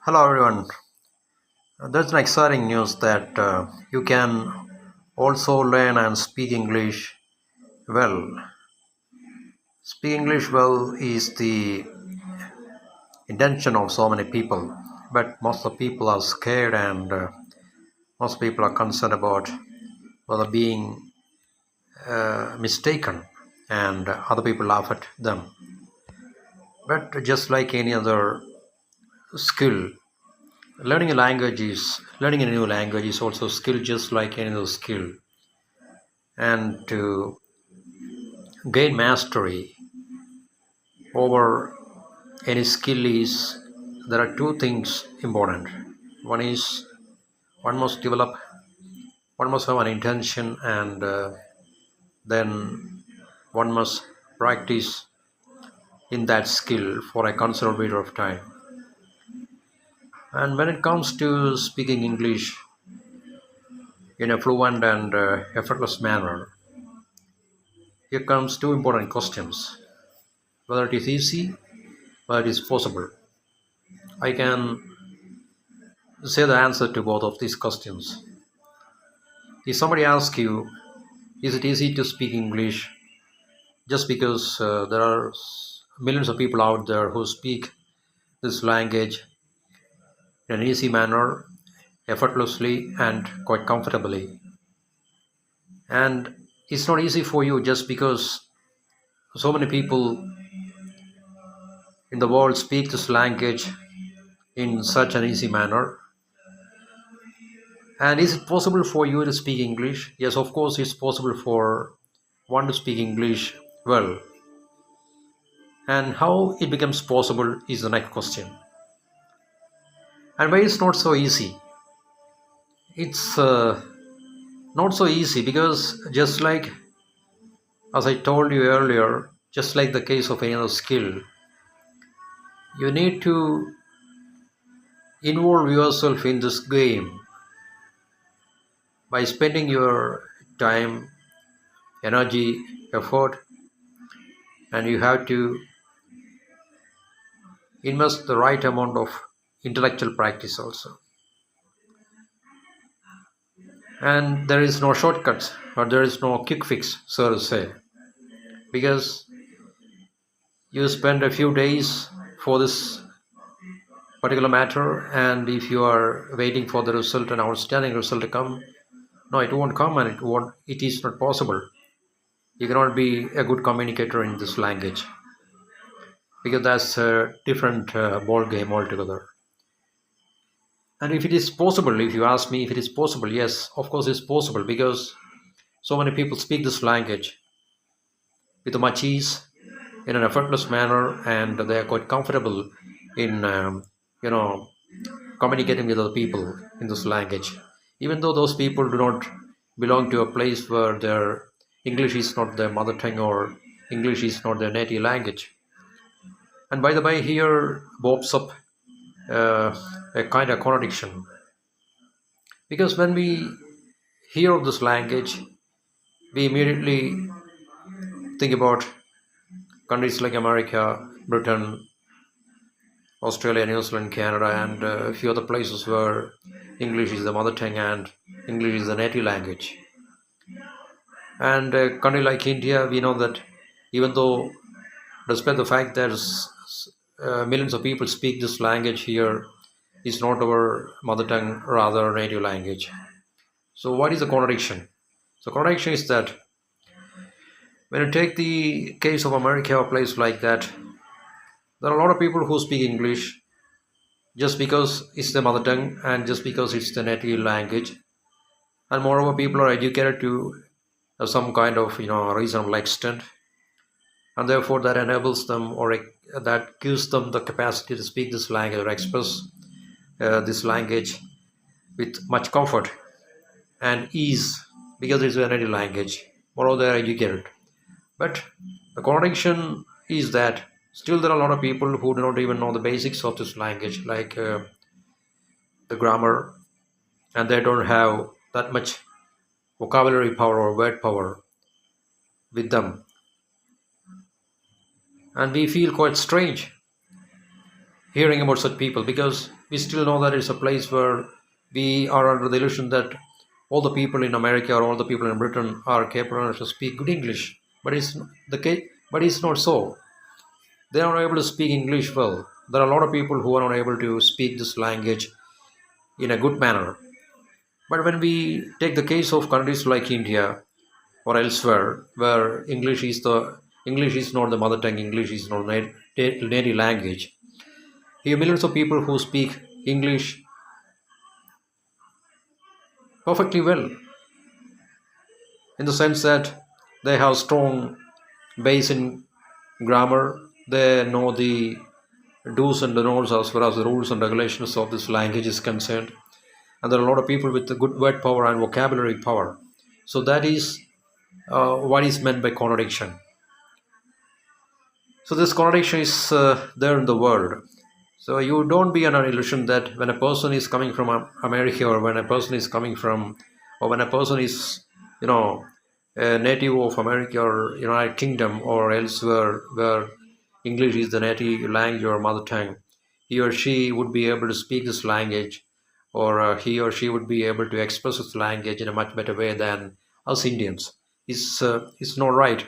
Hello everyone. There's an exciting news that you can also learn and speak English well. Speak English well is the intention of so many people, but most of the people are scared and most people are concerned about whether being mistaken and other people laugh at them. But just like any other skill, learning a new language is also skill just like any other skill. And to gain mastery over any skill is there are two things important. One is one must develop, one must have an intention, and then one must practice in that skill for a considerable period of time. And when it comes to speaking English in a fluent and effortless manner, here comes two important questions: whether it is easy, whether it is possible. I can say the answer to both of these questions. If somebody asks you, is it easy to speak English, just because there are millions of people out there who speak this language in an easy manner, effortlessly, and quite comfortably. And it's not easy for you just because so many people in the world speak this language in such an easy manner. And is it possible for you to speak English? Yes, of course, it's possible for one to speak English well. And how it becomes possible is the next question. And why it's not so easy? It's not so easy because just like as I told you earlier, just like the case of any other skill, you need to involve yourself in this game by spending your time, energy, effort, and you have to invest the right amount of intellectual practice also. And there is no shortcuts or there is no quick fix, so to say, because you spend a few days for this particular matter, and if you are waiting for the result, an outstanding result to come, no, it won't come, and it is not possible. You cannot be a good communicator in this language because that's a different ball game altogether. And if it is possible, if you ask me if it is possible, yes, of course it's possible because so many people speak this language with much ease in an effortless manner, and they are quite comfortable in communicating with other people in this language, even though those people do not belong to a place where their English is not their mother tongue or English is not their native language. And by the way, here pops up uh, a kind of contradiction because when we hear of this language, we immediately think about countries like America, Britain, Australia, New Zealand, Canada, and a few other places where English is the mother tongue and English is the native language. And a country like India, we know that even though, despite the fact that millions of people speak this language here, is not our mother tongue, rather native language. So, what is the contradiction? So, contradiction is that when you take the case of America or a place like that, there are a lot of people who speak English just because it's the mother tongue and just because it's the native language, and moreover people are educated to some kind of reasonable extent, and therefore that enables them or that gives them the capacity to speak this language or express this language with much comfort and ease because it's a native language. Moreover, they are educated. But the contradiction is that still there are a lot of people who do not even know the basics of this language, like the grammar, and they don't have that much vocabulary power or word power with them. And we feel quite strange hearing about such people, because we still know that it's a place where we are under the illusion that all the people in America or all the people in Britain are capable enough to speak good English. But it's the case. But it's not so. They are not able to speak English well. There are a lot of people who are not able to speak this language in a good manner. But when we take the case of countries like India or elsewhere, where English is not the mother tongue, English is not native language. Here, millions of people who speak English perfectly well, in the sense that they have strong base in grammar. They know the do's and the don'ts as far as the rules and regulations of this language is concerned. And there are a lot of people with the good word power and vocabulary power. So that is what is meant by contradiction. So this contradiction is there in the world. So you don't be under an illusion that when a person is coming from America, or when a person is coming from, or when a person is, you know, a native of America or United Kingdom or elsewhere where English is the native language or mother tongue, he or she would be able to speak this language, or he or she would be able to express this language in a much better way than us Indians. It's not right,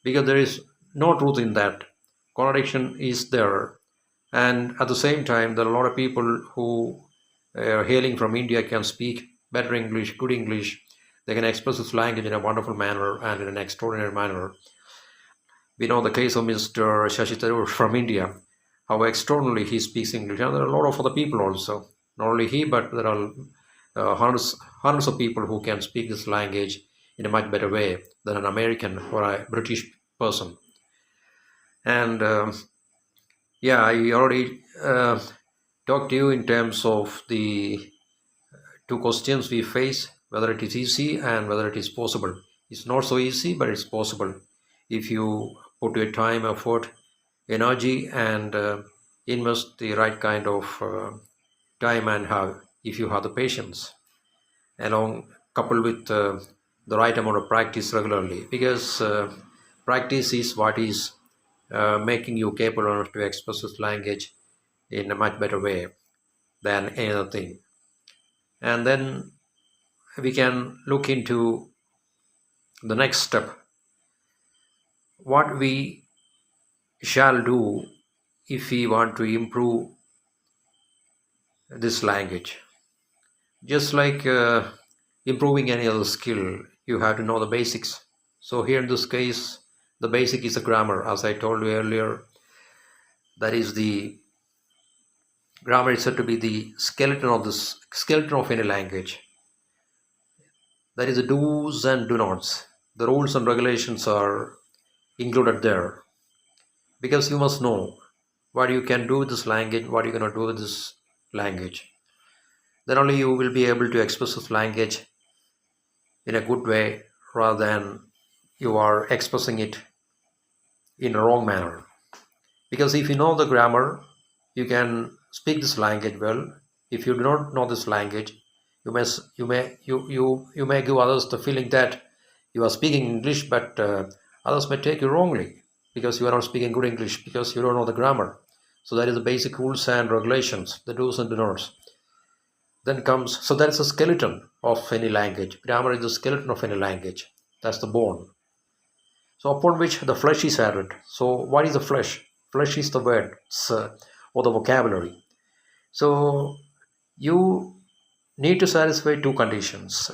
because there is no truth in that. Contradiction is there, and at the same time, there are a lot of people who are hailing from India can speak better English, good English. They can express this language in a wonderful manner and in an extraordinary manner. We know the case of Mr. Shashi Tharoor from India, how extraordinarily he speaks English, and there are a lot of other people also. Not only he, but there are hundreds of people who can speak this language in a much better way than an American or a British person. And yeah, I already talked to you in terms of the two questions we face, whether it is easy and whether it is possible. It's not so easy, but it's possible if you put your time, effort, energy, and invest the right kind of time, and have, if you have the patience, along coupled with the right amount of practice regularly, because practice is what is making you capable enough to express this language in a much better way than any other thing. And then we can look into the next step, what we shall do if we want to improve this language. Just like improving any other skill, you have to know the basics. So here in this case, the basic is the grammar. As I told you earlier, that is the grammar is said to be the skeleton of any language. That is the do's and do nots. The rules and regulations are included there, because you must know what you can do with this language, what you're going to do with this language. Then only you will be able to express this language in a good way, rather than you are expressing it in a wrong manner. Because if you know the grammar, you can speak this language well. If you do not know this language, you may give others the feeling that you are speaking English, but others may take you wrongly, because you are not speaking good English, because you don't know the grammar. So that is the basic rules and regulations, the do's and the don'ts. Then comes, so that's the skeleton of any language. Grammar is the skeleton of any language. That's the bone. So upon which the flesh is added. So what is the flesh? Flesh is the words or the vocabulary. So you need to satisfy two conditions.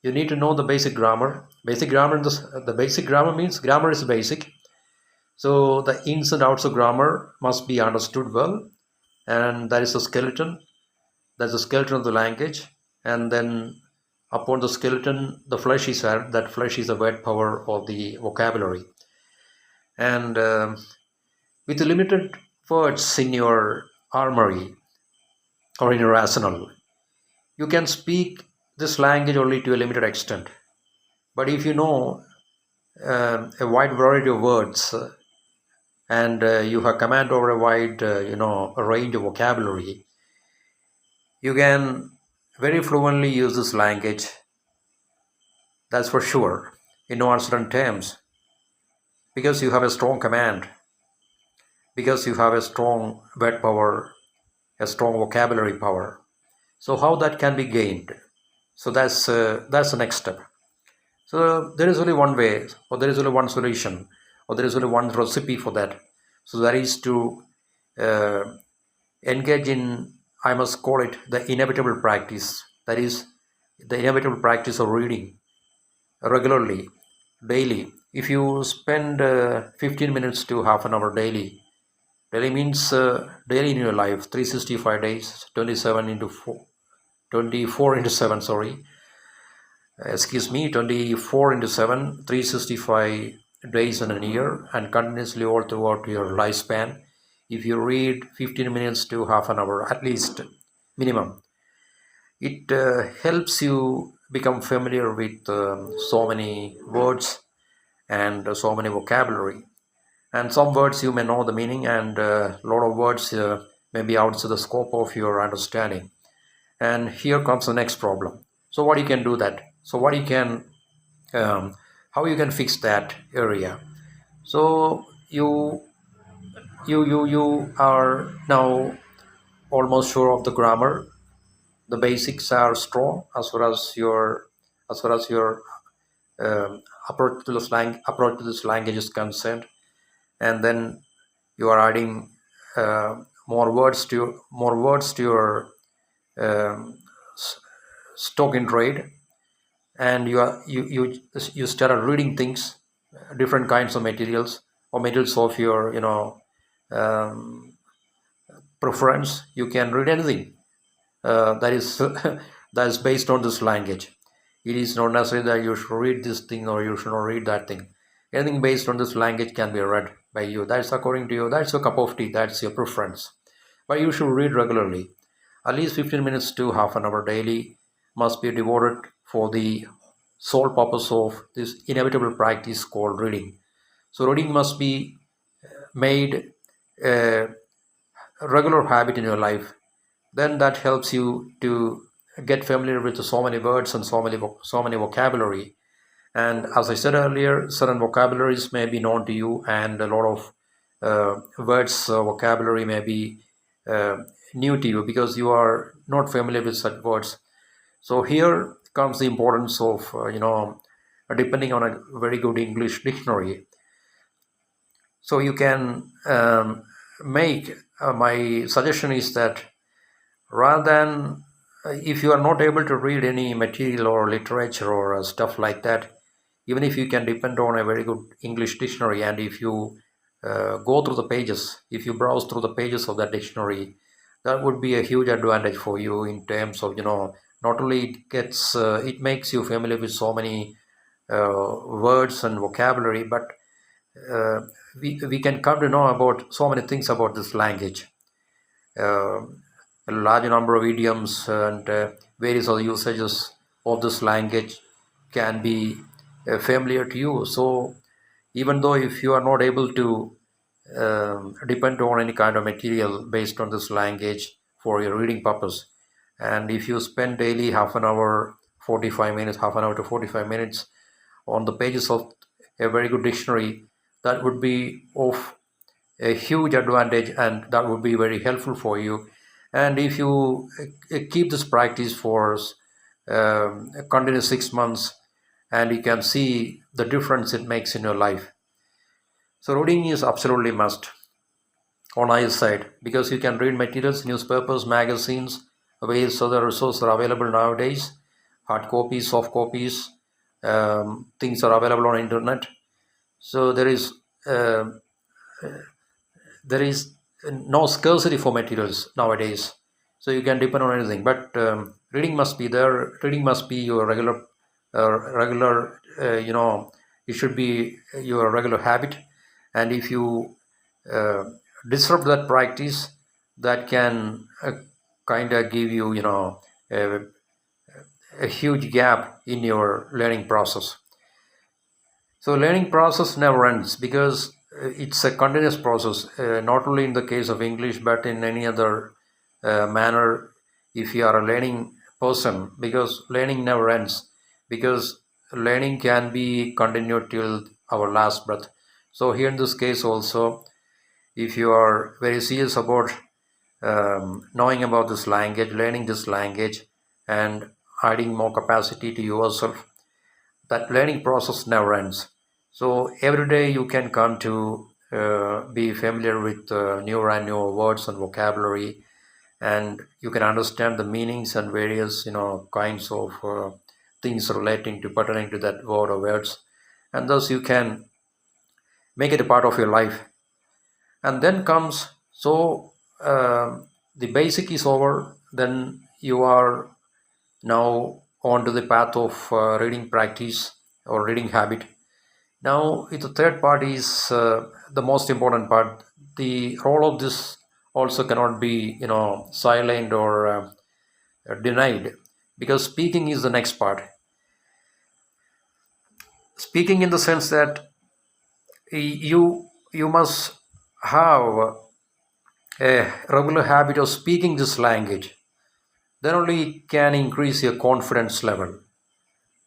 You need to know the basic grammar. Basic grammar, the basic grammar means grammar is basic. So the ins and outs of grammar must be understood well, and that is the skeleton. That's the skeleton of the language. And then upon the skeleton, the flesh is added. That flesh is the word power of the vocabulary. And with the limited words in your armory or in your arsenal, you can speak this language only to a limited extent. But if you know a wide variety of words, and you have command over a wide a range of vocabulary, you can very fluently use this language, that's for sure, in no uncertain terms, because you have a strong command, because you have a strong word power, a strong vocabulary power. So how that can be gained? So that's the next step. So there is only one way, or there is only one solution, or there is only one recipe for that. So that is to uh, engage in, I must call it, the inevitable practice. That is the inevitable practice of reading regularly, daily. If you spend 15 minutes to half an hour daily, daily means daily in your life, 365 days, 27 into 4, 24 into 7, sorry, excuse me, 24 into 7, 365 days in a year, and continuously all throughout your lifespan. If you read 15 minutes to half an hour, at least, minimum, it helps you become familiar with so many words and so many vocabulary. And some words you may know the meaning, and a lot of words may be outside the scope of your understanding. And here comes the next problem. So what you can do that? So what you can, how you can fix that area? So you are now almost sure of the grammar. The basics are strong as far as your approach to this language is concerned, and then you are adding more words to your um, stock in trade, and you started reading things, different kinds of materials, or materials of your um, preference. You can read anything that is that is based on this language. It is not necessary that you should read this thing or you should not read that thing. Anything based on this language can be read by you. That's according to you. That's your cup of tea. That's your preference. But you should read regularly. At least 15 minutes to half an hour daily must be devoted for the sole purpose of this inevitable practice called reading. So reading must be made a regular habit in your life. Then that helps you to get familiar with so many words and so many vocabulary. And as I said earlier, certain vocabularies may be known to you, and a lot of words vocabulary may be uh, new to you because you are not familiar with such words. So here comes the importance of depending on a very good English dictionary. So you can make my suggestion is that rather than if you are not able to read any material or literature or stuff like that, even if you can depend on a very good English dictionary, and if you go through the pages, if you browse through the pages of that dictionary, that would be a huge advantage for you in terms of not only it makes you familiar with so many words and vocabulary, but uh, we can come to know about so many things about this language. uh, a large number of idioms and various other usages of this language can be familiar to you. So even though if you are not able to depend on any kind of material based on this language for your reading purpose, and if you spend daily half an hour, 45 minutes, half an hour to 45 minutes on the pages of a very good dictionary, that would be of a huge advantage, and that would be very helpful for you. And if you keep this practice for a continuous 6 months, and you can see the difference it makes in your life. So reading is absolutely must on either side, because you can read materials, newspapers, magazines, various other resources are available nowadays, hard copies, soft copies, things are available on internet. So uh, there is no scarcity for materials nowadays, so you can depend on anything. But reading must be there. Reading must be your regular it should be your regular habit. And if you uh, disrupt that practice, that can kind of give you a huge gap in your learning process. So learning process never ends, because it's a continuous process, not only in the case of English, but in any other manner. If you are a learning person, because learning never ends, because learning can be continued till our last breath. So here in this case also, if you are very serious about knowing about this language, learning this language, and adding more capacity to yourself, that learning process never ends. So every day you can come to be familiar with newer and newer words and vocabulary, and you can understand the meanings and various kinds of things relating to pertaining to that word or words, and thus you can make it a part of your life. And then comes, so the basic is over, then you are now on to the path of reading practice or reading habit. Now the third part is the most important part. The role of this also cannot be silent or denied, because speaking is the next part. Speaking in the sense that you must have a regular habit of speaking this language. Then only it can increase your confidence level.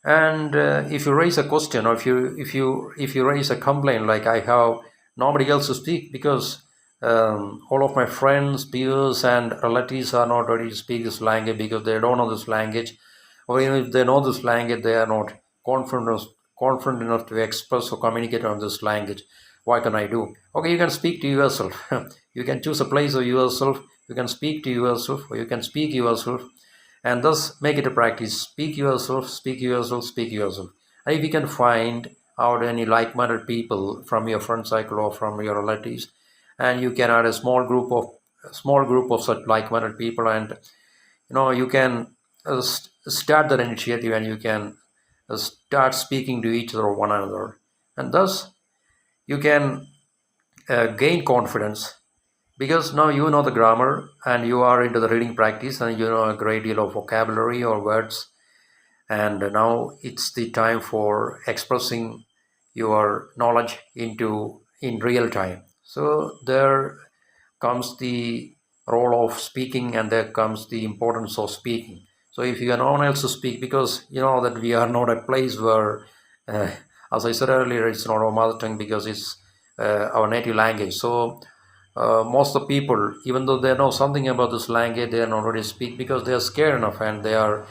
And if you raise a question, or if you raise a complaint, like I have nobody else to speak, because all of my friends, peers, and relatives are not ready to speak this language because they don't know this language, or even if they know this language, they are not confident enough to express or communicate on this language. What can I do? Okay, you can speak to yourself. You can choose a place of yourself. You can speak to yourself, or you can speak yourself, and thus make it a practice. Speak yourself, speak yourself, speak yourself. And if you can find out any like-minded people from your friend cycle or from your relatives, and you can add a small group of such like-minded people, and you can start that initiative, and you can start speaking to each other or one another, and thus you can gain confidence, because now you know the grammar and you are into the reading practice and you know a great deal of vocabulary or words, and now it's the time for expressing your knowledge in real time. So there comes the role of speaking, and there comes the importance of speaking. So if you are no one else to speak, because you know that we are not a place where uh, as I said earlier, it's not our mother tongue, because it's our native language. So most of the people, even though they know something about this language, they are not ready to speak because they are scared enough, and they are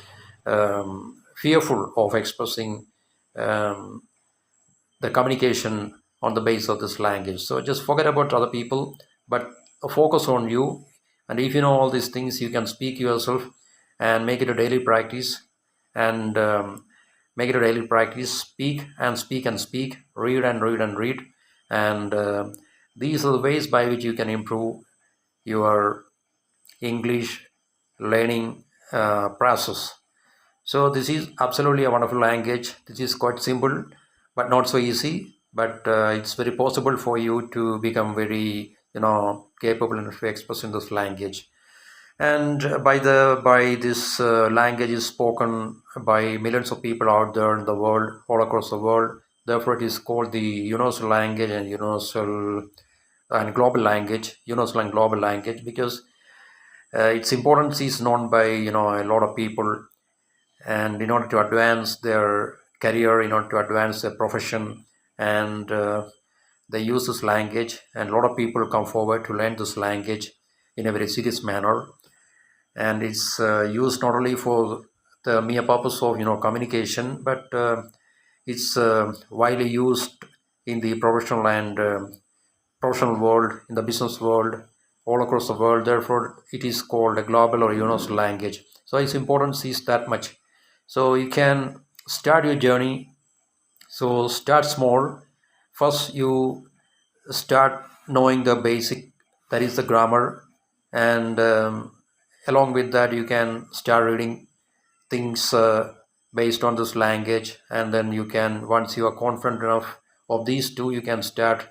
fearful of expressing um, the communication on the base of this language. So just forget about other people, but focus on you. And if you know all these things, you can speak yourself and make it a daily practice. And make it a daily practice. Speak and speak and speak. Read and read and read. And these are the ways by which you can improve your English learning process. So this is absolutely a wonderful language. This is quite simple, but not so easy. But it's very possible for you to become very, capable of expressing this language. And by this language is spoken by millions of people out there in the world, all across the world. Therefore, it is called the universal language and universal and global language, universal and global language, because its importance is known by a lot of people, and in order to advance their career, in order to advance their profession, and they use this language, and a lot of people come forward to learn this language in a very serious manner. And it's used not only for the mere purpose of communication, but it's widely used in the professional and professional world, in the business world, all across the world. Therefore, it is called a global or universal language. So its importance is that much. So you can start your journey. So start small. First, you start knowing the basic, that is the grammar, and along with that, you can start reading things based on this language, and then you can, once you are confident enough of these two, you can start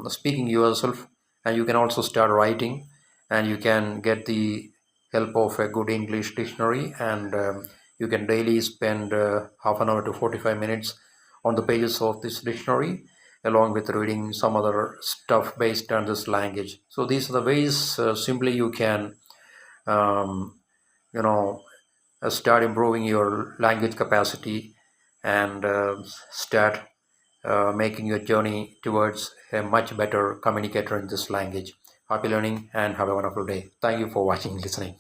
speaking yourself, and you can also start writing, and you can get the help of a good English dictionary, and you can daily spend half an hour to 45 minutes on the pages of this dictionary, along with reading some other stuff based on this language. So these are the ways simply you can um, you know start improving your language capacity, and start making your journey towards a much better communicator in this language. Happy learning and have a wonderful day. Thank you for watching, listening.